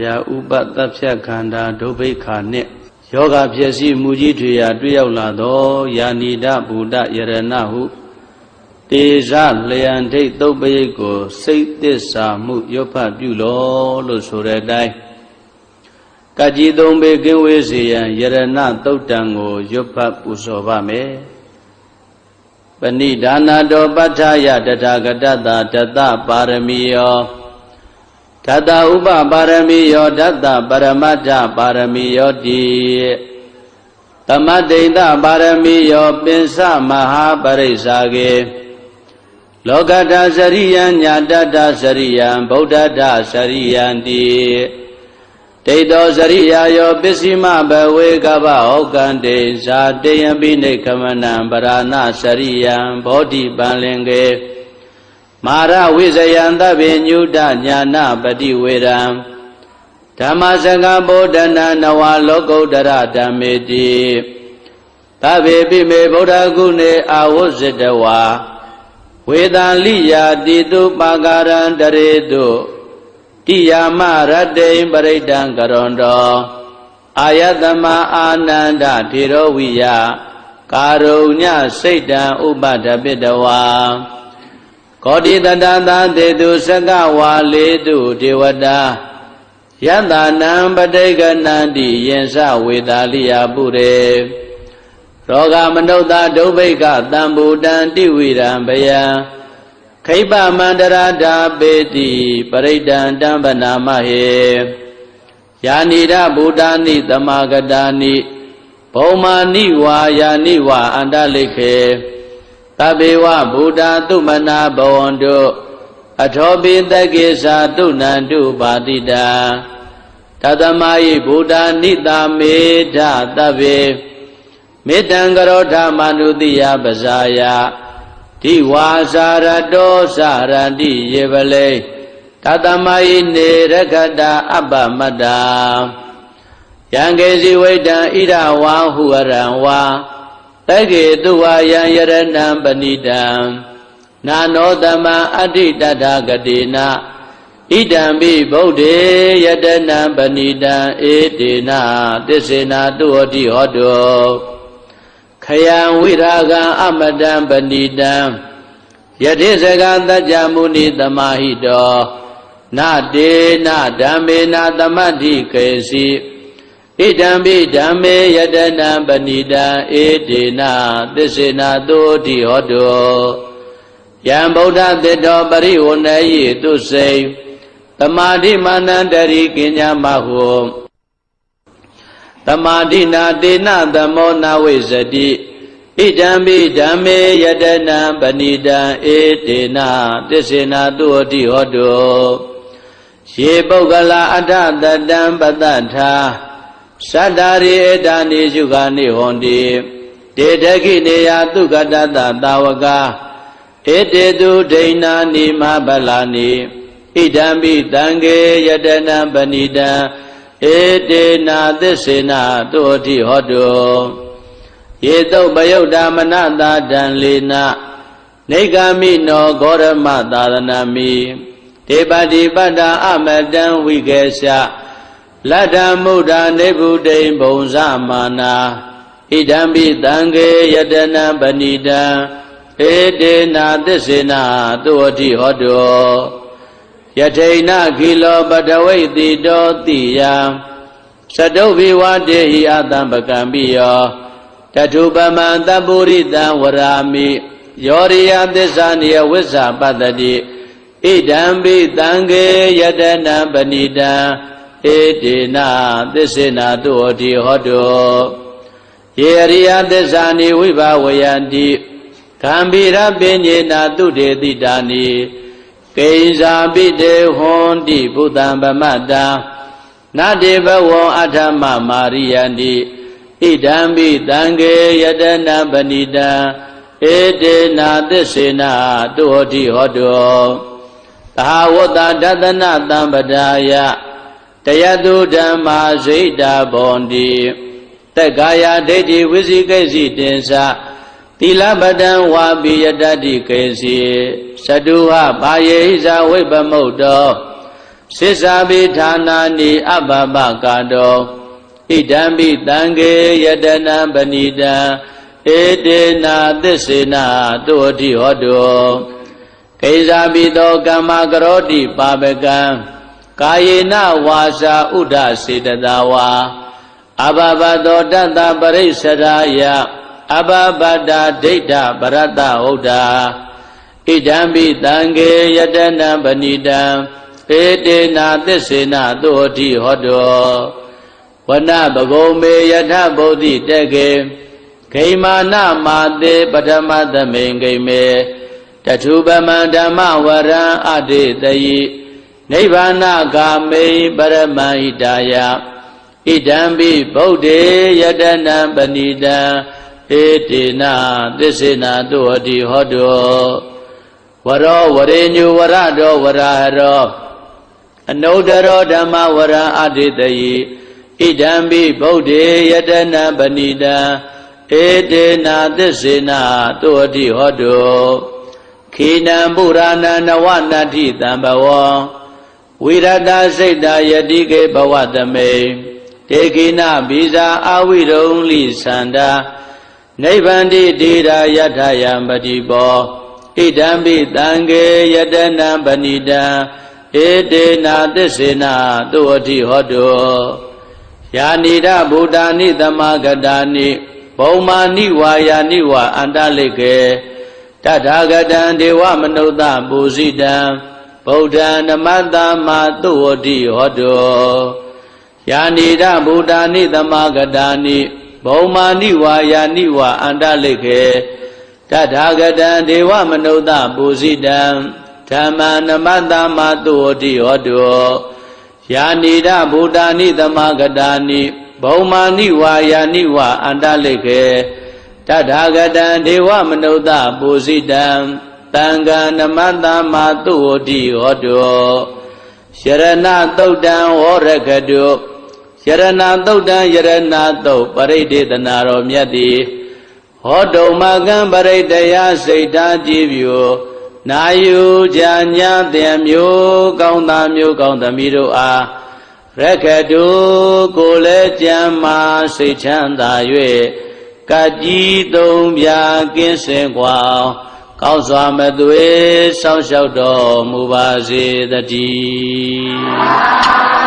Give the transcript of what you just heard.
ယာဥပသဗ္ဗခန္ဓာဒုဗိခာနှင့်ယောဂဖြစ်စီမူကြီးထွေရာတွေ့ရောက်လာသောယာနိဒဗုဒ္ဓယရဏဟုတေဇလျံထိတ်သုတ်ပရိတ်ကိုစိတ်သစ္စာမှုရွတ်ဖတ်ပြုလောလို့ဆိုတဲ့အတိုင်းကကြီးသုံးပေကင်းဝေးစေရန်ယရဏသုတ်တံကိုရွတ်ဖတ်ပူဇော်ပါမယ်ပဏိဒါနာတောပဋ္ဌာယတထာဂတတဒတပါရမီယောဓတ္တဥပပါရမီယောဓတ္တပရမတ္ထပါရမီယောတိသမတ္တိတပါရမီယောပင်စမဟာပရိစ္ဆာကေလောကတ္တစရိယံညာတတ္တစရိယံဗုဒ္ဓတ္တစရိယံတိဒိဋ္ဌောစရိယာယောပစ္စည်းမဘဝေကဗဟောကံတေဇာတေယံပိနိခမနံပရာဏစရိယံဘောဓိပံလင်ကေမာရဝိဇယံသဗ္ဗညုတညာနာပတိဝေရံဓမ္မစကဗောဓနာနဝလောကုတ္တရဓမ္မေတိသဗ္ဗေပိမေဗုဒ္ဓဂုဏေအာဝဇ္ဇတဝါဝေဒာလိယာတိတုပါကာရံတရေတုတိယာမရတ္တိပရိဒံကရွန်တောအာယတမအာနန္ဒထေရဝိယကာရုညစိတ်တံဥပဒပိတဝါကောတိတတသာတေတုစကဝါလေတုဒေဝတာယတနံပဋိကနန္တိယင်္စဝေတာလိယပုရေရောဂမနုဿဒုဗ္ဗိကတံဘူတံတိဝိရံဘယံခိပမန္တရာဓာပေတိပရိဒံတံပနာမဟေယာနိဒဗုဒ္ဓာနိသမဂတာနိဘုံမာနိဝါယာနိဝါအန္တလိခေသဗ္ဗေဝဗုဒ္ဓသုမနာဘဝန္တုအထောပိတကေသာတုနန္တုပါတိတာတသမာယိဗုဒ္ဓနိတာမေဓသဗ္ဗေမေတ္တံကရောဓမနုတိယပဇာယဒီဝါစာရတောစာရတိယေပလေတသမာယိနေရခတာအပ္ပမတ္တာယံကေစီဝိတံဣဒဝါဟုရံဝါတကေတုဝါယံယရဏံပဏိတံနာနောတမံအဋ္ဌိတထာဂတိနာဣဒံပိဗုဒ္ဓေယတနံပဏိတံဧတေနာသစ္စေနာတုဟောတိဟောတောခယံဝိရာဂံအမတံပဏိတံယတိစကသัจ जा မုနိသမာဟိတောနာတေနာဓမ္မေနာသမတ္ထိကေစီဣဒံပိဓမ္မေယတနံပဏိတံဧတေနာသစ္စေနာတုဟောတိဟောတောယံဗုဒ္ဓသစ္တောပရိဝဏယိတုစိသမာဓိမာနန္တရိကိညာမဟုသမာဓိနာတေနသမောနာဝိဇ္ဇတိဣဒံပိဓမ္မေယတနံပဏိတံဧတေနာသစ္စေနာတုဟောတိဟောတောယေပုဂ္ဂလာအထတတံပတ္တထာသတ္တာရိဧတာနိရှုခာနိဟောတိတေတခိနေယသုကတတသာဝကဧတေတုဒိဏာနိမဗလာနိဣဒံပိတံကေယတနံပဏိတံဧတေနာသစ္စေနာတုဟောတိဟောတောယေတုပယုတ်ဓမ္မနတာတံလေနနေဂာမိနောဂောရမသာသနာမိဒေပတိပတ္တာအမတံဝိကေသလတ္တမုဒ္ဒနေဗုဒိံဘုံဇမာနာဣဒံပိတံကေယတနံပဏိတံဧတေနာသစ္စေနာတုဟောတိဟောတောယထိဏခိလောပတဝိတိတောတိယံသတုဘိဝတေဟိအတံပကံပိယောတထုပမံတပုရိတံဝရာမိယောရိယသစ္စာနိယဝိဇ္ဇာပတ္တိဣဒံပိတံကေယတနံပဏိတံဧတေနာသစ္စေနာတုဟောတိဟောတောယေရိယသစ္စာနိဝိဘဝယန္တိဂံဗီရပင်ညေနာတုတေတိတာနိကိဉ္စာပိတေဟွန်တိဘုဒ္ဓံဗမတ္တနတေဘဝံအထမမာရိယန္တိဣဒံပိတံကေယတနံပဏိတံဧတေနာသစ္စေနာတုဟောတိဟောတောသဟာဝတ္တဒသနတံပဒါယတယတုဓမ္မာဇိတာဘောန္တိတက္ကာယဒိဋ္ဌိဝိသိကိစီတင်္စသီလပတံဝါပိယတတိကေစီသတုဟဘာယေဟိဇာဝိပမုတ်တော စိစ္ဆာပိဌာနာနိအဘဘကာတောဣဒံပိတံခေယတနံပဏိတံဧတေနာသစ္စေနာတုအတိဟောတုကိဇာပိတောကမ္မကရောတိပါပကံကာယေနဝါစာဥဒ္ဒစေတသာဝါအဘဘတောတတ္တပရိစ္ဆရာယအဘဘဒာဒိဋ္ဌပရတ္တဟုတ်တာဣဒံပိတံခေယတနံပဏိတံဧတေနာသစ္စေနာတုအတိဟောတုဝနဘဂုံမေယထဗုဒ္ဓိတကေဂိမာနမာတေပထမသမိန်ဂိမေတထုပမံဓမ္မဝရံအတေတယိနိဗ္ဗာနဂာမေပရမဟိတာယဣဒံပိဗုဒ္ဓေယတနံပဏိတံဧတေနာသစ္စေနာတုအတိဟောတုဝရောဝရေညုဝရတောဝရဟရောအနုတ္တရောဓမ္မဝရံအတေတယိဣဒံပိဗုဒ္ဓေယတနံပဏိတံဧတေနာသစ္စေနာတုအတိဟောတုခိနံပုရာဏနဝနတ္ထိတံဘဝံဝိရတစိတ်တာယတိကေဘဝတမေတေခိနဘိဇာအာဝိရုံလိသန္တာနိဗ္ဗန္တိတိရာယထယံပတိဘောဣဒံပိတံခေယတနံပဏိတံဧတေနာသစ္စေနာတုအတိဟောတုယာနိဒဗုဒ္ဓာနိသမဂတာနိဘုံမာနိဝါယာနိဝါအန္တလိကေတထာဂတံဒေဝမနုဿပုဇိတံဗုဒ္ဓံနမတ္တမတုဝတိဟောတုယာနိဒဗုဒ္ဓာနိသမဂတာနိဘုံမာနိဝါယာနိဝါအန္တလိကေတထာဂတံဒေဝမနုဿပုဇိတံဓမ္မံနမတ္တမတုဝတိဟောတုယာနိဒဗုဒ္ဓာနိသမဂတာနိဘုံမာနိဝါယာနိဝါအန္တလိကေတထာဂတံဒေဝမနုဿပုဇိတံတံဃာနမတ္တမတုဝတိဟောတုယရဏသုတ်တံဝရကတုယရဏသုတ်တံယရဏသုတ်ပရိဒေသနာတော်မြတ်သည်ဟောတုမကံပရိတယစိတ်ဓာကြည်ပြုနာယူကြညာတဲ့မျိုးကောင်းသားမျိုးကောင်းသမီးတို့အားရခတုကိုလည်းကြံမာစိတ်ချမ်းသာ၍ကကြီးသုံးပြကင်းစင်กว่าကောင်းစွာမသွေစောင့်ရှောက်တော်မူပါစေတည်း